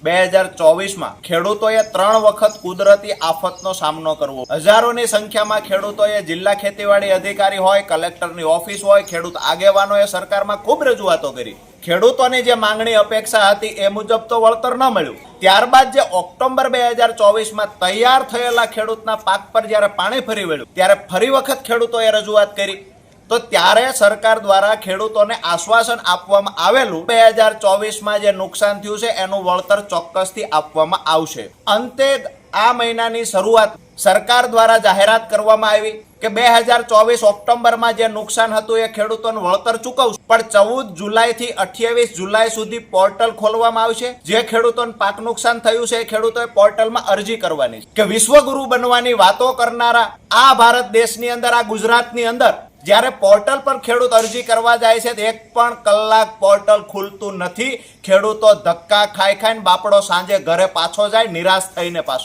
2024માં ખેડૂતોએ 3 વખત કુદરતી આફતનો સામનો કરવો. હજારોની સંખ્યામાં ખેડૂતોએ જિલ્લા ખેતીવાડી અધિકારી હોય, કલેક્ટરની ઓફિસ હોય, ખેડૂત આગેવાનોએ સરકારમાં ખૂબ રજૂઆતો કરી. ખેડૂતોની જે માંગણી અપેક્ષા હતી એ મુજબ તો વળતર ન મળ્યું. ત્યારબાદ જે ઓક્ટોબર 2024માં તૈયાર થયેલા ખેડૂતના પાક પર જ્યારે પાણી ફરી વળ્યું ત્યારે ફરી વખત ખેડૂતોએ રજૂઆત કરી. તો ત્યારે સરકાર દ્વારા ખેડૂતોને આશ્વાસન આપવામાં આવેલું 2024માં જે નુકસાન થયું છે એનું વળતર ચોક્કસથી આપવામાં આવશે. અંતે આ મહિનાની શરૂઆત સરકાર દ્વારા જાહેરાત કરવામાં આવી કે 2024 ઓક્ટોબરમાં જે નુકસાન હતું એ ખેડૂતોને વળતર ચૂકવશે. પણ 14 જુલાઈથી 28 જુલાઈ સુધી પોર્ટલ ખોલવામાં આવશે. જે ખેડૂતોને પાક નુકસાન થયું છે એ ખેડૂતોએ પોર્ટલમાં અરજી કરવાની છે. કે વિશ્વગુરુ બનવાની વાતો કરનારા આ ભારત દેશની અંદર, આ ગુજરાતની અંદર જ્યારે પોર્ટલ પર ખેડૂત અરજી કરવા જાય છે 1 પણ કલાક પોર્ટલ ખુલતું નથી. ખેડૂતો ધક્કા ખાઈ ખાઈને બાપડો સાંજે ઘરે પાછો જાય નિરાશ થઈને પાછો.